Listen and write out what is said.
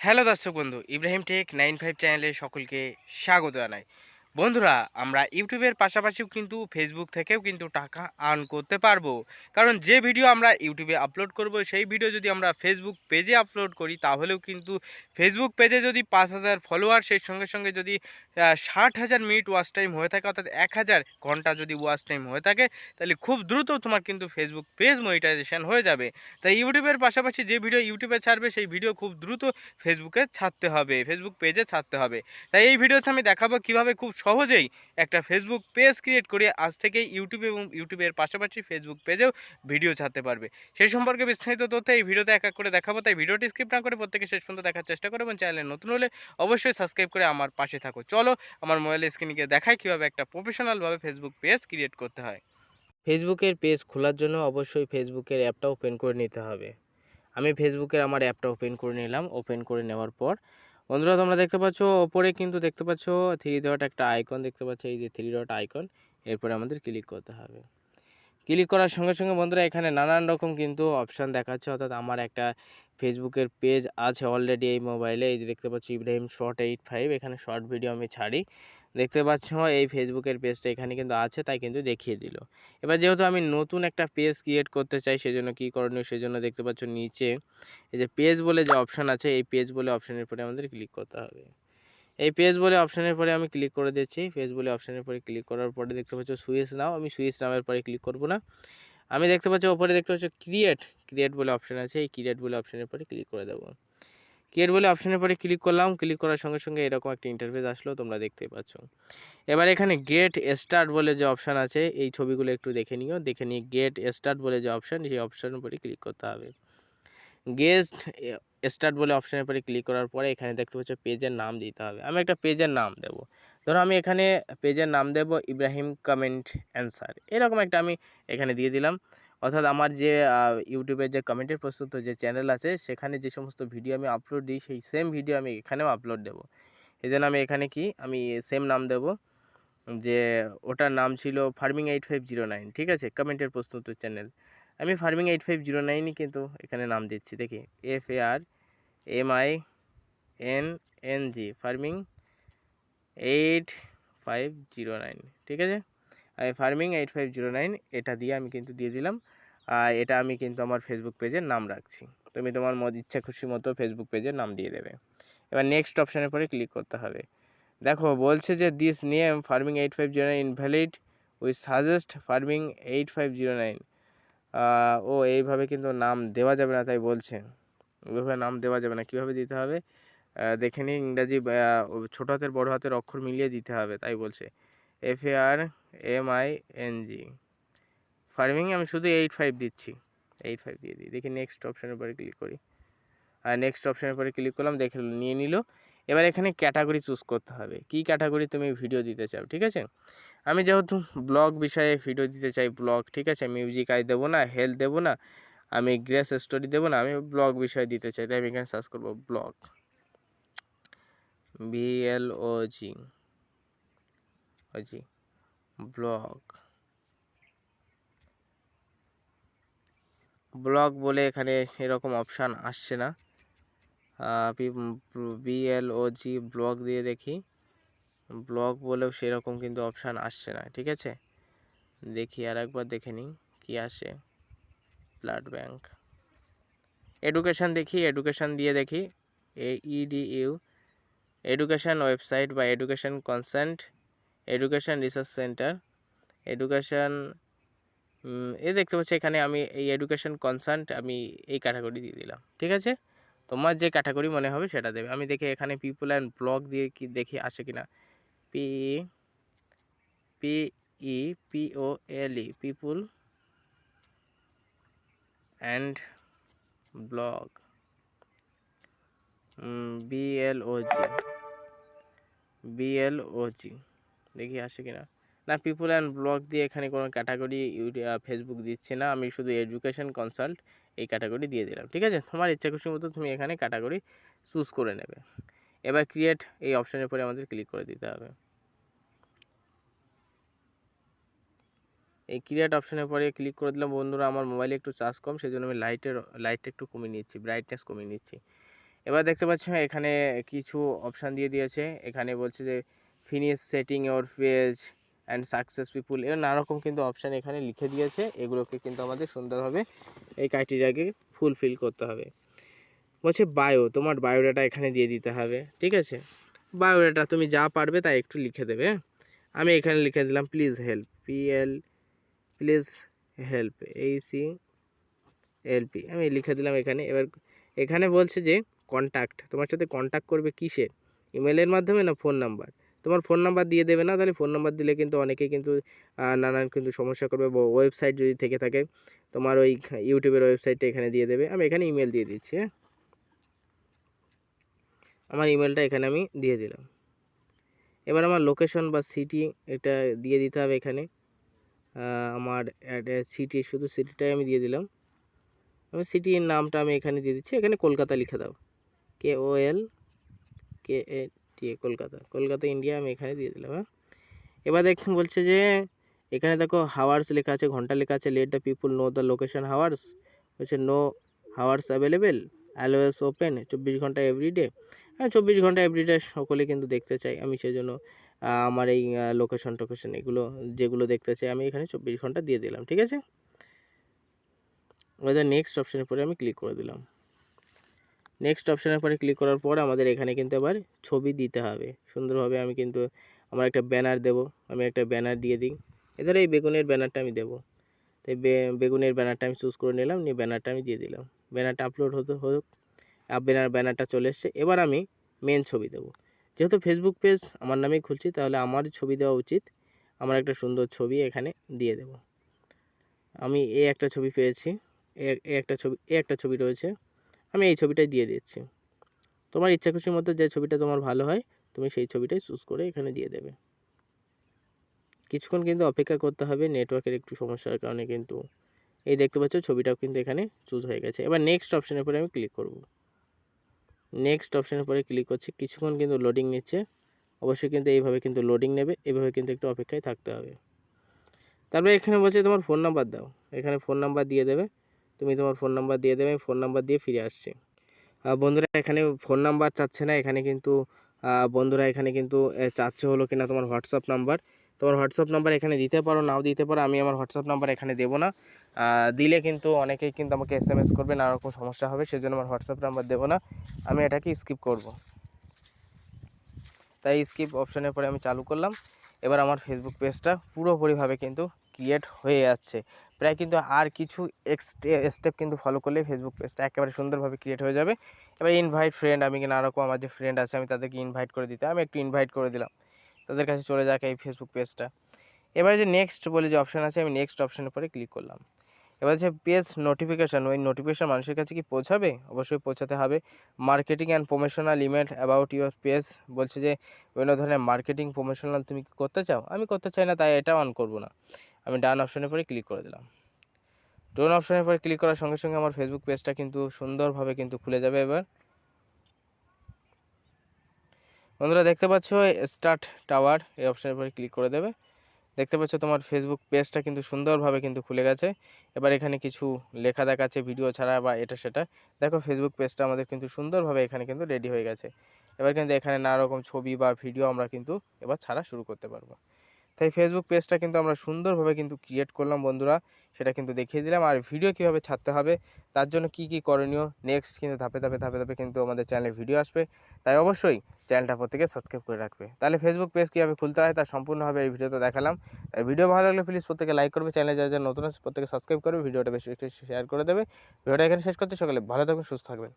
Hello দর্শক বন্ধু, Ibrahim take 95 চ্যানেলে সকলকে স্বাগত জানাই। বন্ধুরা, আমরা ইউটিউবের পাশাপাশিও কিন্তু ফেসবুক থেকেও কিন্তু টাকা আর্ন করতে পারবো। কারণ যে ভিডিও আমরা ইউটিউবে আপলোড করব সেই ভিডিও যদি আমরা ফেসবুক পেজে আপলোড করি তাহলেও কিন্তু ফেসবুক পেজে যদি 5,000 ফলোয়ার, সেই সঙ্গে সঙ্গে যদি 60,000 মিনিট ওয়াচ টাইম হয়ে থাকে, অর্থাৎ 1,000 ঘন্টা যদি ওয়াচ টাইম হয়ে থাকে, তাহলে খুব দ্রুত তোমার কিন্তু ফেসবুক পেজ মনিটাইজেশন হয়ে যাবে। তাই ইউটিউবের পাশাপাশি যে ভিডিও ইউটিউবে ছাড়বে সেই ভিডিও খুব দ্রুত ফেসবুকে ছাড়তে হবে, ফেসবুক পেজে ছাড়তে হবে। তাই এই ভিডিওতে আমি দেখাবো কিভাবে খুব সহজেই একটা ফেসবুক পেজ ক্রিয়েট করে আজ থেকেই ইউটিউবে এবং ইউটিউবের পাশাপাশি ফেসবুক পেজেও ভিডিও ছাড়তে পারবে। সেই সম্পর্কে বিস্তারিত তথ্য এই ভিডিওতে এক এক করে দেখাবো। তাই ভিডিওটি স্কিপ না করে প্রত্যেকে শেষ পর্যন্ত দেখার চেষ্টা করো এবং চ্যানেলে নতুন হলে অবশ্যই সাবস্ক্রাইব করে আমার পাশে থাকো। চলো আমার মোবাইলের স্ক্রিনে গিয়ে দেখাই কীভাবে একটা প্রফেশনালভাবে ফেসবুক পেজ ক্রিয়েট করতে হয়। ফেসবুকের পেজ খোলার জন্য অবশ্যই ফেসবুকের অ্যাপটা ওপেন করে নিতে হবে। আমি ফেসবুকের আমার অ্যাপটা ওপেন করে নিলাম। ওপেন করে নেওয়ার পর বন্ধুরা, তোমরা দেখতে পাচ্ছ ওপরে কিন্তু দেখতে পাচ্ছ থ্রি ডট একটা আইকন দেখতে পাচ্ছ, এই যে থ্রি ডট আইকন, এরপরে আমাদের ক্লিক করতে হবে। ক্লিক করার সঙ্গে সঙ্গে বন্ধুরা এখানে নানান রকম কিন্তু অপশান দেখাচ্ছে, অর্থাৎ আমার একটা ফেসবুকের পেজ আছে অলরেডি এই মোবাইলে। এই যে দেখতে পাচ্ছি ইব্রাহিম শর্ট 85, এখানে শর্ট ভিডিও আমি ছাড়ি। দেখতে পাচ্ছ এই ফেসবুকের পেজটা এখানে কিন্তু আছে, তাই কিন্তু দেখিয়ে দিল। এবার যেহেতু আমি নতুন একটা পেজ ক্রিয়েট করতে চাই, সেজন্য কী করণীয়, সেজন্য দেখতে পাচ্ছ নিচে এই যে পেজ বলে যে অপশান আছে, এই পেজ বলে অপশানের পরে আমাদের ক্লিক করতে হবে। এই পেজ বলে অপশানের পরে আমি ক্লিক করে দিচ্ছি। পেজ বলে অপশানের পরে ক্লিক করার পরে দেখতে পাচ্ছ সুইচ নাও, আমি সুইচ নামের পরে ক্লিক করব না। আমি দেখতে পাচ্ছি ওপরে দেখতে পাচ্ছ ক্রিয়েট বলে অপশান আছে, এই ক্রিয়েট বলে অপশানের পরে ক্লিক করে দেবো। ক্রিয়েট বলে অপশানের পরে ক্লিক করলাম। ক্লিক করার সঙ্গে সঙ্গে এরকম একটা ইন্টারফেস আসলো, তোমরা দেখতেই পাচ্ছ। এবার এখানে গেট স্টার্ট বলে যে অপশান আছে, এই ছবিগুলো একটু দেখে নিও। দেখে নিয়ে গেট স্টার্ট বলে যে অপশান, সেই অপশানের উপরে ক্লিক করতে হবে। গেট স্টার্ট বলে অপশানের পরে ক্লিক করার পরে এখানে দেখতে পাচ্ছ পেজের নাম দিতে হবে। আমি একটা পেজের নাম দেব। ধরো আমি এখানে পেজের নাম দেব ইব্রাহিম কমেন্ট অ্যান্সার, এরকম একটা আমি এখানে দিয়ে দিলাম। অর্থাৎ আমার যে ইউটিউবের যে কমেন্টের প্রস্তুত যে চ্যানেল আছে, সেখানে যে সমস্ত ভিডিও আমি আপলোড দিই সেই সেম ভিডিও আমি এখানেও আপলোড দেবো। এই জন্য আমি এখানে কি আমি সেম নাম দেব, যে ওটার নাম ছিল ফার্মিং 8509, ঠিক আছে, কমেন্টের প্রস্তুত চ্যানেল। আমি ফার্মিং 8509ই কিন্তু এখানে নাম দিচ্ছি। দেখি FARMING ফার্মিং 8509, ঠিক আছে। আমি ফার্মিং 8509 এটা দিয়ে আমি কিন্তু দিয়ে দিলাম। এটা আমি কিন্তু আমার ফেসবুক পেজের নাম রাখছি। তুমি তোমার ইচ্ছা খুশি মতো ফেসবুক পেজের নাম দিয়ে দেবে। এবার নেক্সট অপশানের পরে ক্লিক করতে হবে। দেখো বলছে যে this name farming 8509 invalid, we suggest farming 8509। ও এইভাবে কিন্তু নাম দেওয়া যাবে না, তাই বলছে ওইভাবে নাম দেওয়া যাবে না। কীভাবে দিতে হবে দেখে নিই। ইংরাজি ছোটো হাতের বড় হাতের অক্ষর মিলিয়ে দিতে হবে, তাই বলছে FARMING ফার্মিং। আমি শুধু 85 দিচ্ছি, 85 দিয়ে দিই। দেখি নেক্সট অপশানের পরে ক্লিক করি। আর নেক্সট অপশানের পরে ক্লিক করলাম, দেখে নিয়ে নিল। এবার এখানে ক্যাটাগরি চুজ করতে হবে, কী ক্যাটাগরি তুমি ভিডিও দিতে চাও, ঠিক আছে। আমি যেহেতু ব্লগ বিষয়ে ভিডিও দিতে চাই, ব্লগ, ঠিক আছে, মিউজিক আই দেবো না, হেলথ দেবো না, আমি গ্রেস স্টোরি দেবো না, আমি ব্লগ বিষয়ে দিতে চাই, তাই আমি এখানে সার্চ করবো ব্লগ, BLOG, ব্লগ। ব্লগ বলে এখানে এরকম অপশান আসছে না। BLOG ব্লগ দিয়ে দেখি, ব্লগ বলেও সেরকম কিন্তু অপশান আসছে না, ঠিক আছে। দেখি আর একবার দেখে নিই কী আসে। ব্লাড ব্যাঙ্ক, এডুকেশান দেখি, এডুকেশান দিয়ে দেখি, EDU, এডুকেশান ওয়েবসাইট বা education consent, education research centre, education, দেখতে পাচ্ছি এখানে আমি এই এডুকেশান কনসার্ট আমি এই ক্যাটাগরি দিয়ে দিলাম, ঠিক আছে। তোমার যে ক্যাটাগরি মনে হবে সেটা দেবে। আমি দেখি এখানে পিপল অ্যান্ড ব্লগ দিয়ে কি দেখি আসে কিনা। PEOPLE people and blog, BLOG দেখি আসে কিনা। না, পিপুল অ্যান্ড ব্লগ দিয়ে এখানে কোনো ক্যাটাগরি ফেসবুক দিচ্ছে না। আমি শুধু এডুকেশন কনসাল্ট এই ক্যাটাগরি দিয়ে দিলাম, ঠিক আছে। তোমার ইচ্ছা খুশি মতো তুমি এখানে ক্যাটাগরি চুজ করে নেবে। এবার ক্রিয়েট এই অপশানের পরে আমাদের ক্লিক করে দিতে হবে। এই ক্রিয়েট অপশানের পরে ক্লিক করে দিলাম। বন্ধুরা, আমার মোবাইলে একটু চার্জ কম, সেই জন্য আমি লাইটটা একটু কমিয়ে নিচ্ছি, ব্রাইটনেস কমিয়ে নিচ্ছি। এবার দেখতে পাচ্ছ এখানে কিছু অপশান দিয়ে দিয়েছে। এখানে বলছে যে finish setting your page and success people, এর নানা রকম কিন্তু অপশান এখানে লিখে দিয়েছে। এগুলোকে কিন্তু আমাদের সুন্দরভাবে এই ক্রাইটেরিয়াকে ফুলফিল করতে হবে। বলছে বায়ো, তোমার বায়োডাটা এখানে দিয়ে দিতে হবে, ঠিক আছে। বায়োডাটা তুমি যা পারবে তাই একটু লিখে দেবে। আমি এখানে লিখে দিলাম please help, please help, LP আমি লিখে দিলাম এখানে। এবার এখানে বলছে যে কন্ট্যাক্ট, তোমার সাথে কন্ট্যাক্ট করবে কিসে, ইমেলের মাধ্যমে না ফোন নাম্বার। তোমার ফোন নাম্বার দিয়ে দেবে না, তাহলে ফোন নাম্বার দিলে কিন্তু অনেকেই কিন্তু নানান কিন্তু সমস্যা করবে। ওয়েবসাইট যদি থেকে থাকে তোমার ওই ইউটিউবের ওয়েবসাইটটা এখানে দিয়ে দেবে। আমি এখানে ইমেল দিয়ে দিচ্ছি। হ্যাঁ, আমার ইমেলটা এখানে আমি দিয়ে দিলাম। এবার আমার লোকেশন বা সিটি এটা দিয়ে দিতে হবে এখানে। আমার সিটি, শুধু সিটিটাই আমি দিয়ে দিলাম। আমি সিটির নামটা আমি এখানে দিয়ে দিচ্ছি, এখানে কলকাতা লিখে দাও, KOLKATA, কলকাতা ইন্ডিয়া আমি এখানে দিয়ে দিলাম। হ্যাঁ, এবার দেখুন বলছে যে এখানে দেখো হাওয়ার্স লেখা আছে, ঘন্টা লেখা আছে। Let the people know the location hours, বলছে no hours available, always open, 24 ঘন্টা এভরিডে। হ্যাঁ, 24 ঘন্টা এভরিডে সকলে কিন্তু দেখতে চাই। আমি সেই জন্য আমার এই লোকেশন এগুলো যেগুলো দেখতে চাই আমি এখানে 24 ঘন্টা দিয়ে দিলাম, ঠিক আছে। এবার নেক্সট অপশানের পরে আমি ক্লিক করে দিলাম। নেক্সট অপশানের পরে ক্লিক করার পর আমাদের এখানে কিন্তু আবার ছবি দিতে হবে সুন্দরভাবে। আমি কিন্তু আমার একটা ব্যানার দেব, আমি একটা ব্যানার দিয়ে দিই। এদের এই বেগুনের ব্যানারটা আমি দেবো, তাই বেগুনের ব্যানারটা আমি চুজ করে নিলাম, নিয়ে ব্যানারটা আমি দিয়ে দিলাম। ব্যানারটা আপলোড হোক, ব্যানারটা চলে এসছে। এবার আমি মেন ছবি দেবো। যেহেতু ফেসবুক পেজ আমার নামেই খুলছি, তাহলে আমার ছবি দেওয়া উচিত। আমার একটা সুন্দর ছবি এখানে দিয়ে দেব। আমি একটা ছবি পেয়েছি, একটা ছবি রয়েছে, আমি এই ছবিটাই দিয়ে দিচ্ছি। তোমার ইচ্ছা খুশির মতো যে ছবিটা তোমার ভালো হয় তুমি সেই ছবিটাই চুজ করে এখানে দিয়ে দেবে। কিছুক্ষণ কিন্তু অপেক্ষা করতে হবে, নেটওয়ার্কের একটু সমস্যার কারণে কিন্তু এই দেখতে পাচ্ছ ছবিটাও কিন্তু এখানে চুজ হয়ে গেছে। এবার নেক্সট অপশানের পরে আমি ক্লিক করব। নেক্সট অপশানের পরে ক্লিক করছি, কিছুক্ষণ কিন্তু লোডিং নিচ্ছে। অবশ্যই কিন্তু এইভাবে কিন্তু লোডিং নেবে, এইভাবে কিন্তু একটু অপেক্ষায় থাকতে হবে। তারপরে এখানে বলছে তোমার ফোন নাম্বার দাও, এখানে ফোন নাম্বার দিয়ে দেবে। তুমি তোমার ফোন নাম্বার দিয়ে দেবে, ফোন নাম্বার দিয়ে ফিরে আসছি। বন্ধুরা এখানে ফোন নাম্বার চাচ্ছে না, এখানে কিন্তু বন্ধুরা এখানে কিন্তু চাচ্ছে হলো কিনা তোমার হোয়াটসঅ্যাপ নাম্বার। তোমার হোয়াটসঅ্যাপ নাম্বার এখানে দিতে পারো, নাও দিতে পারো। আমি আমার হোয়াটসঅ্যাপ নাম্বার এখানে দেবো না। দিলে কিন্তু অনেকেই কিন্তু আমাকে SMS করবে, নানা রকম সমস্যা হবে, সেজন্য আমার হোয়াটসঅ্যাপ নাম্বার দেবো না। আমি এটাকে স্কিপ করব, তাই স্কিপ অপশানের পরে আমি চালু করলাম। এবার আমার ফেসবুক পেজটা পুরোপুরিভাবে কিন্তু ক্রিয়েট হয়ে যাচ্ছে। প্রায় কিন্তু আর কিছু স্টেপ কিন্তু ফলো করলে ফেসবুক পেজটা একেবারে সুন্দরভাবে ক্রিয়েট হয়ে যাবে। এবার ইনভাইট ফ্রেন্ড, আমি নানা রকম আমার যে ফ্রেন্ড আছে আমি তাদেরকে ইনভাইট করে দিতে, আমি একটু ইনভাইট করে দিলাম, তাদের কাছে চলে যাক এই ফেসবুক পেজটা। এবারে যে নেক্সট বলে যে অপশান আছে, আমি নেক্সট অপশানের পরে ক্লিক করলাম। এবার যে পেজ নোটিফিকেশান, ওই নোটিফিকেশান মানুষের কাছে কি পৌঁছাবে? অবশ্যই পৌঁছাতে হবে। Marketing and promotional email about your page, বলছে যে বিভিন্ন ধরনের মার্কেটিং প্রমোশনাল তুমি কি করতে চাও? আমি করতে চাই না, তাই এটা অন করব না। আমি ডান অপশানের পরে ক্লিক করে দিলাম। ডান অপশানের পরে ক্লিক করার সঙ্গে সঙ্গে আমার ফেসবুক পেজটা কিন্তু সুন্দরভাবে কিন্তু খুলে যাবে। এবার বন্ধুরা দেখতে পাচ্ছ স্টার্ট টাওয়ার, এই অপশানের পরে ক্লিক করে দেবে। দেখতে পাচ্ছ তোমার ফেসবুক পেজটা কিন্তু সুন্দরভাবে কিন্তু খুলে গেছে। এবার এখানে কিছু লেখা দেখাচ্ছে ভিডিও ছাড়া বা এটা সেটা। দেখো ফেসবুক পেজটা আমাদের কিন্তু সুন্দরভাবে এখানে কিন্তু রেডি হয়ে গেছে। এবার কিন্তু এখানে নানা রকম ছবি বা ভিডিও আমরা কিন্তু এবার ছাড়া শুরু করতে পারবো। তাই ফেসবুক পেজটা কিন্তু আমরা সুন্দরভাবে কিন্তু ক্রিয়েট করলাম বন্ধুরা, সেটা কিন্তু দেখিয়ে দিলাম। আর ভিডিও কীভাবে ছাড়তে হবে, তার জন্য কি কি করণীয়, নেক্সট কিন্তু ধাপে ধাপে কিন্তু আমাদের চ্যানেলে ভিডিও আসবে। তাই অবশ্যই চ্যানেলটা প্রত্যেকে সাবস্ক্রাইব করে রাখবে। তাহলে ফেসবুক পেজ কীভাবে খুলতে হয় তার সম্পূর্ণভাবে এই ভিডিওতে দেখালাম। তাই ভিডিও ভালো লাগলে প্লিজ প্রত্যেকে লাইক করবে, চ্যানেলে যারা নতুন আছে প্রত্যেকে সাবস্ক্রাইব করবে, ভিডিওটা বেশি একটু শেয়ার করে দেবে। ভিডিওটা এখানে শেষ করতে, সকালে ভালো থাকবেন, সুস্থ থাকবেন।